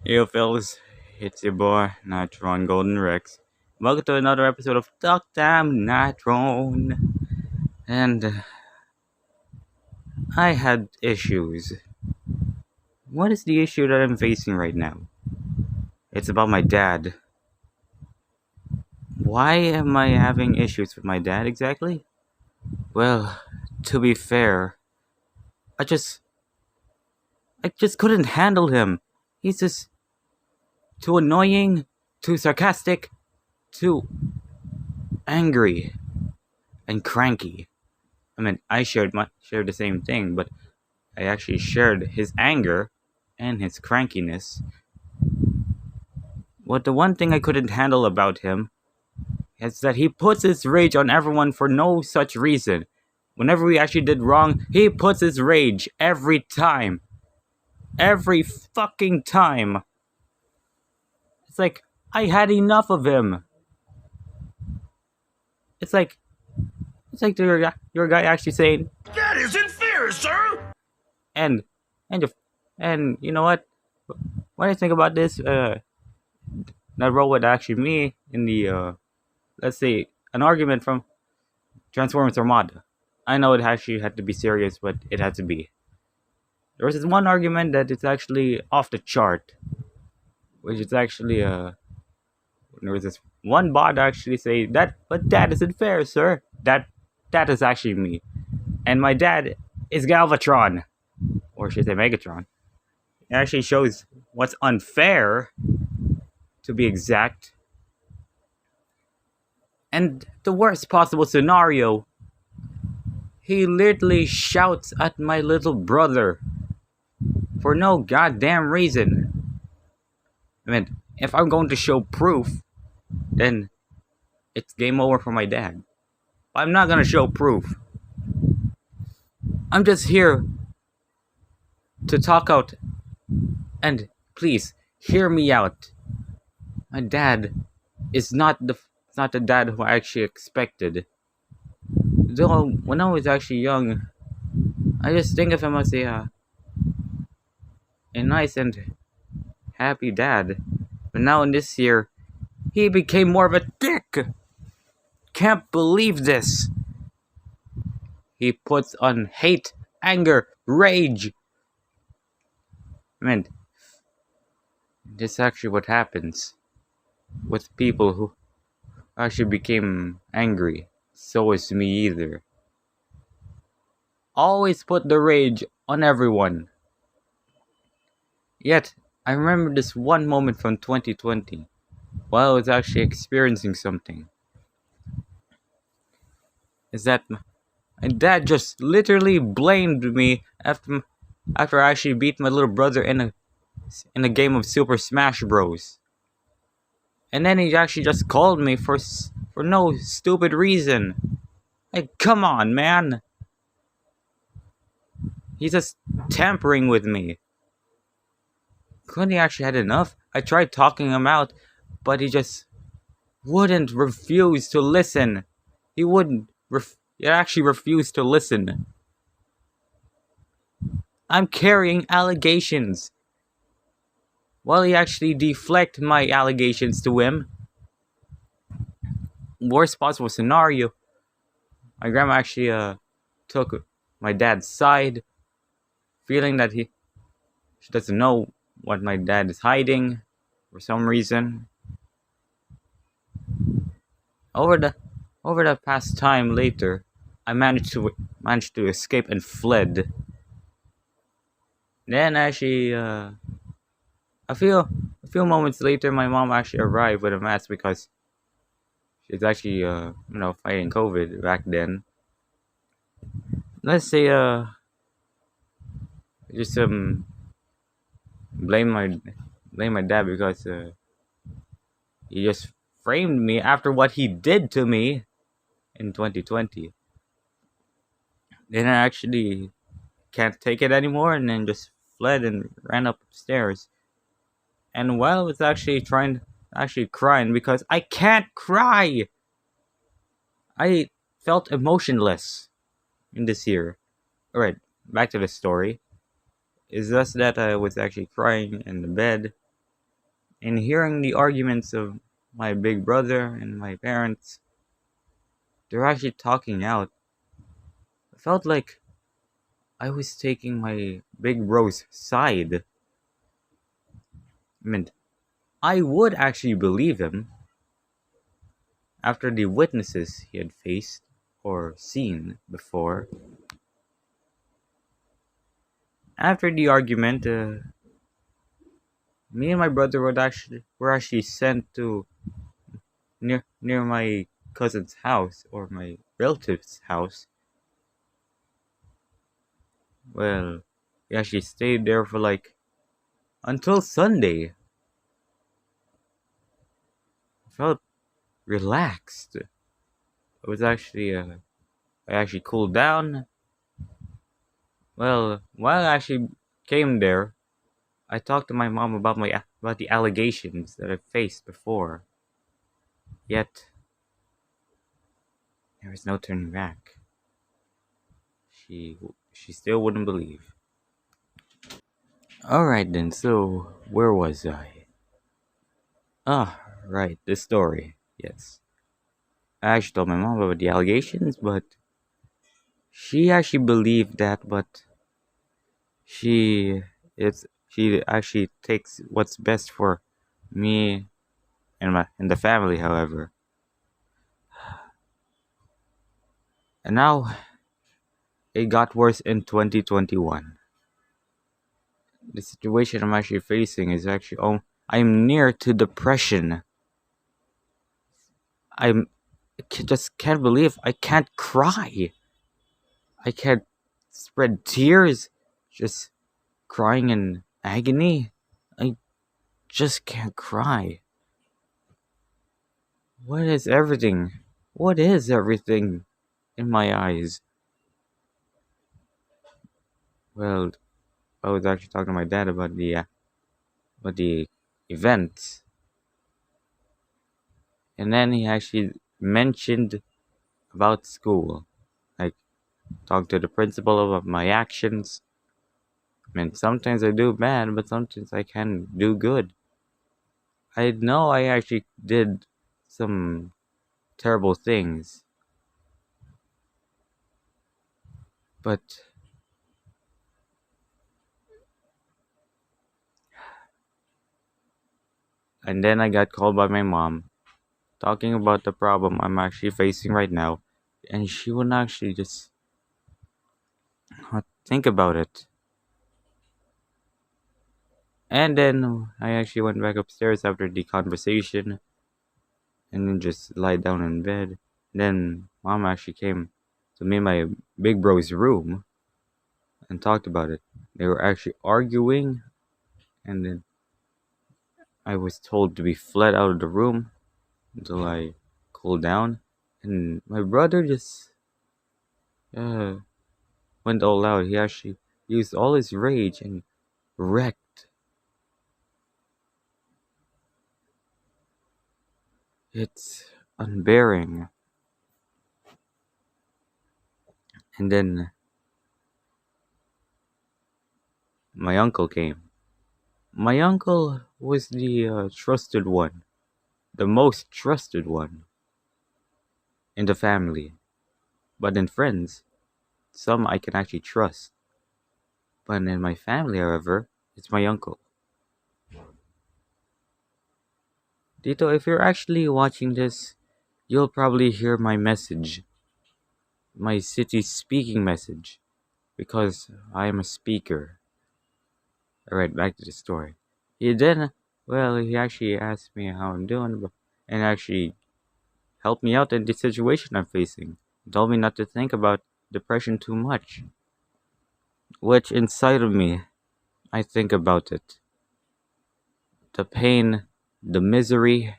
Yo, fellas, it's your boy, Nitron Golden Rex. Welcome to another episode of Talk Time Nitron. And I had issues. What is the issue that I'm facing right now? It's about my dad. Why am I having issues with my dad exactly? Well, to be fair, I just couldn't handle him. He's just too annoying, too sarcastic, too angry, and cranky. I mean, I shared the same thing, but I actually shared his anger and his crankiness. But the one thing I couldn't handle about him is that he puts his rage on everyone for no such reason. Whenever we actually did wrong, he puts his rage every time. Every fucking time. It's like, I had enough of him. It's like your guy actually saying, "That isn't fair, sir!" and you know what? What I think about this, that role would actually me in the let's say an argument from Transformers Armada. I know it actually had to be serious, but it had to be. There was this one argument that it's actually off the chart, which is actually there was this one bot actually say that, but that isn't fair, sir. That is actually me, and my dad is Galvatron, or should I say Megatron. It actually shows what's unfair, to be exact. And the worst possible scenario, he literally shouts at my little brother for no goddamn reason. I mean, if I'm going to show proof, then it's game over for my dad. I'm not gonna show proof. I'm just here to talk out, and please hear me out. My dad is not the dad who I actually expected. Though when I was actually young, I just think of him as a nice and happy dad. But now in this year, he became more of a dick. Can't believe this. He puts on hate, anger, rage. I mean, this is actually what happens with people who actually became angry. So is me either. Always put the rage on everyone. Yet, I remember this one moment from 2020 while I was actually experiencing something. Is that my dad just literally blamed me after I actually beat my little brother in a game of Super Smash Bros. And then he actually just called me for no stupid reason. Like, come on, man. He's just tampering with me. Couldn't he actually had enough? I tried talking him out, but he just wouldn't refuse to listen. He wouldn't. He actually refused to listen. I'm carrying allegations. Well, he actually deflect my allegations to him. Worst possible scenario, my grandma actually took my dad's side, feeling that she doesn't know what my dad is hiding for some reason. Over the past time later, I managed to escape and fled. Then actually, a few moments later, my mom actually arrived with a mask because she's actually fighting COVID back then. Let's say just blame my dad because he just framed me after what he did to me in 2020. Then I actually can't take it anymore, and then just fled and ran upstairs. And while I was actually crying because I can't cry, I felt emotionless in this year. Alright, back to the story. It's just that I was actually crying in the bed, and hearing the arguments of my big brother and my parents, they're actually talking out. I felt like I was taking my big bro's side. I mean, I would actually believe him after the witnesses he had faced or seen before. After the argument, me and my brother were actually sent to near my cousin's house or my relative's house. Well, we actually stayed there for like until Sunday. I felt relaxed. It was actually I actually cooled down. Well, while I actually came there, I talked to my mom about the allegations that I faced before. Yet there was no turning back. She still wouldn't believe. All right then. So where was I? Ah, right. This story. Yes, I actually told my mom about the allegations, but she actually believed that. But she actually takes what's best for me and the family. However, and now it got worse in 2021. The situation I'm actually facing is actually I'm near to depression. Just can't believe I can't cry. I can't spread tears. Just crying in agony. I just can't cry. What is everything? What is everything in my eyes? Well, I was actually talking to my dad about the event, and then he actually mentioned about school. Like talked to the principal about my actions. I mean, sometimes I do bad, but sometimes I can do good. I know I actually did some terrible things, but and then I got called by my mom talking about the problem I'm actually facing right now, and she wouldn't actually just think about it. And then I actually went back upstairs after the conversation and then just lied down in bed. Then mom actually came to me and my big bro's room and talked about it. They were actually arguing, and then I was told to be fled out of the room until I cooled down. And my brother just uh, went all out. He actually used all his rage and wrecked. It's unbearing. And then my uncle came. My uncle was the trusted one, the most trusted one in the family. But in friends, some I can actually trust. But in my family, however, it's my uncle. Tito, if you're actually watching this, you'll probably hear my message, my city speaking message, because I am a speaker. Alright, back to the story. He then, well, he actually asked me how I'm doing and actually helped me out in the situation I'm facing. He told me not to think about depression too much, which inside of me, I think about it. The pain, the misery,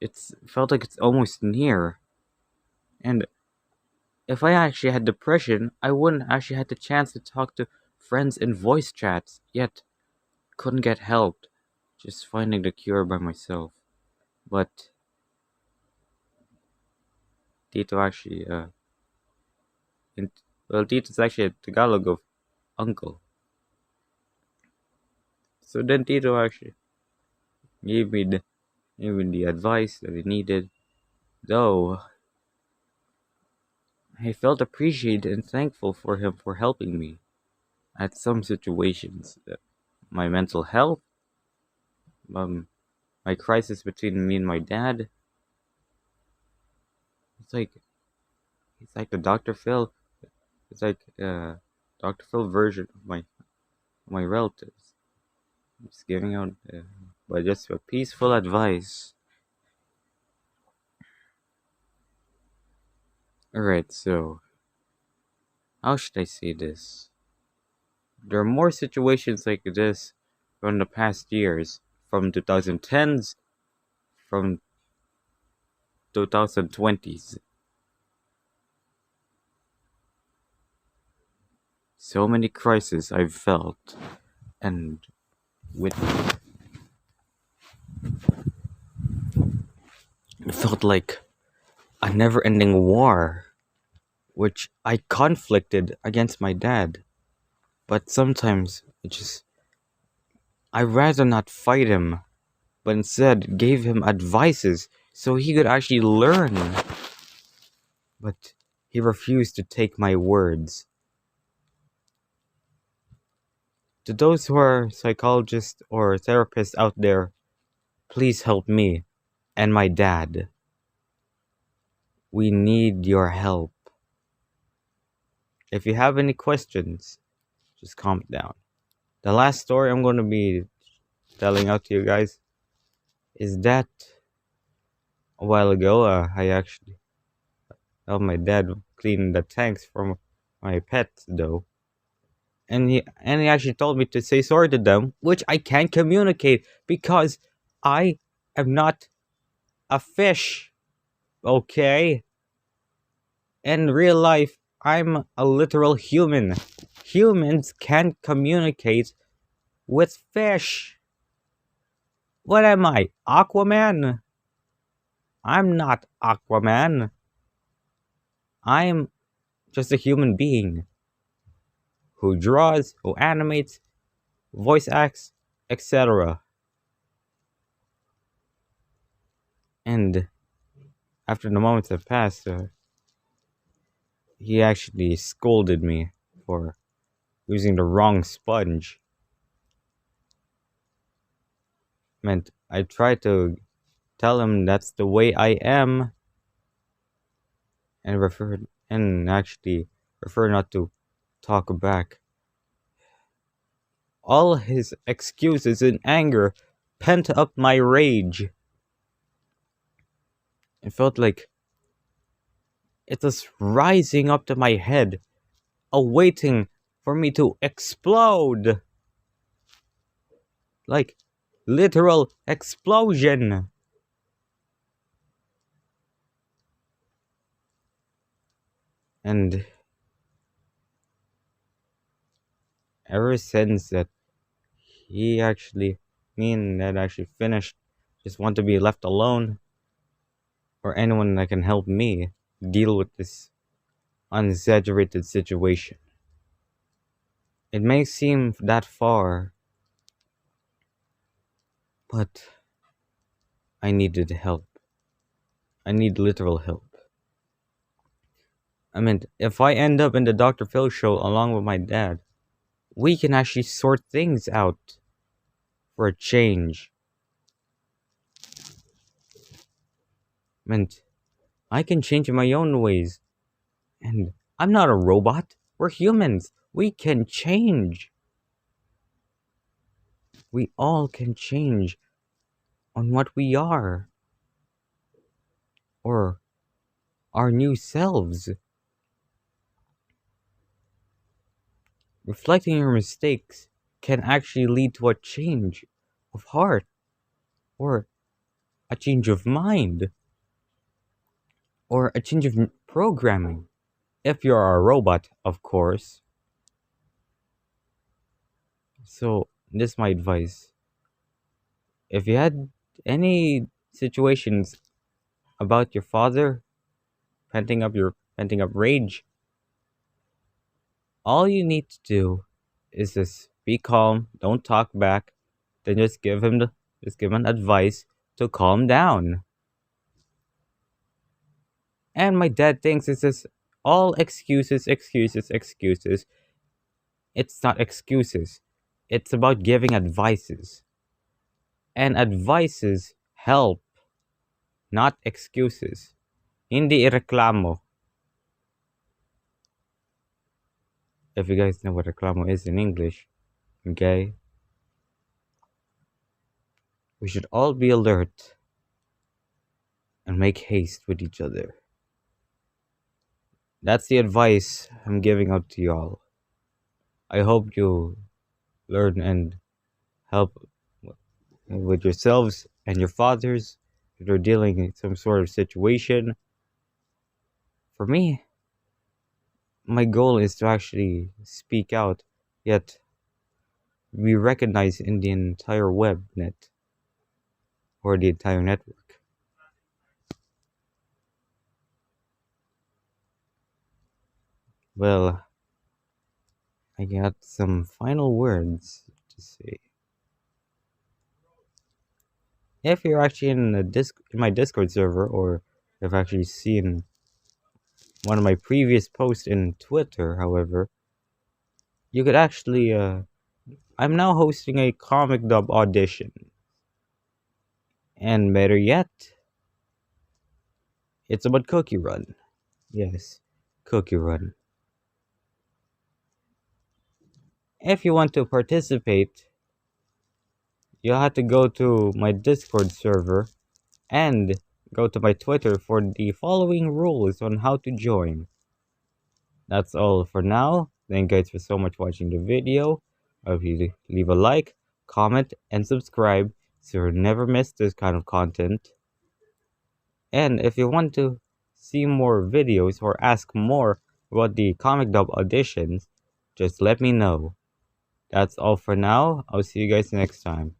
it's felt like it's almost near. And if I actually had depression, I wouldn't actually had the chance to talk to friends in voice chats, yet couldn't get help, just finding the cure by myself. But Tito actually, in, well, Tito's actually a Tagalog of uncle. So then Tito actually gave me the advice that I needed. Though I felt appreciated and thankful for him for helping me at some situations. My mental health, um, my crisis between me and my dad. It's like it's like the Dr. Phil. It's like Dr. Phil version of my relatives. Just giving out, but just a peaceful advice. All right, so how should I say this? There are more situations like this from the past years, from 2010s, from 2020s. So many crises I've felt, and with it felt like a never-ending war, which I conflicted against my dad. But sometimes I rather not fight him, but instead gave him advices so he could actually learn. But he refused to take my words. To those who are psychologists or therapists out there, please help me and my dad. We need your help. If you have any questions, just calm down. The last story I'm going to be telling out to you guys is that a while ago, I actually helped my dad clean the tanks from my pets, though. And he actually told me to say sorry to them, which I can't communicate because I am not a fish. Okay? In real life, I'm a literal human. Humans can't communicate with fish. What am I? Aquaman? I'm not Aquaman. I'm just a human being who draws, who animates, voice acts, etc. And after the moments have passed, he actually scolded me for using the wrong sponge. Meant I tried to tell him that's the way I am, and actually refer not to talk back. All his excuses and anger pent up my rage. It felt like it was rising up to my head, awaiting for me to explode. Like literal explosion. And ever since that, me and Ned actually finished, just want to be left alone, or anyone that can help me deal with this unexaggerated situation. It may seem that far, but I needed help. I need literal help. I mean, if I end up in the Dr. Phil show along with my dad, we can actually sort things out for a change. I mean, I can change in my own ways. And I'm not a robot. We're humans. We can change. We all can change on what we are. Or our new selves. Reflecting your mistakes can actually lead to a change of heart. Or a change of mind. Or a change of programming. If you're a robot, of course. So, this is my advice. If you had any situations about your father venting up rage, all you need to do is just be calm, don't talk back, then just give him advice to calm down. And my dad thinks it's just all excuses, excuses, excuses. It's not excuses. It's about giving advices. And advices help, not excuses. Hindi ireklamo. If you guys know what reklamo is in English, okay? We should all be alert and make haste with each other. That's the advice I'm giving out to y'all. I hope you learn and help with yourselves and your fathers if you're dealing with some sort of situation. For me, my goal is to actually speak out, yet be recognized in the entire web net or the entire network. Well, I got some final words to say. If you're actually in my Discord server, or have actually seen one of my previous posts in Twitter, however, you could actually I'm now hosting a comic dub audition. And better yet, it's about Cookie Run. Yes, Cookie Run. If you want to participate, you'll have to go to my Discord server and go to my Twitter for the following rules on how to join. That's all for now. Thank you guys for so much watching the video. I hope you leave a like, comment, and subscribe so you never miss this kind of content. And if you want to see more videos or ask more about the comic dub auditions, just let me know. That's all for now. I'll see you guys next time.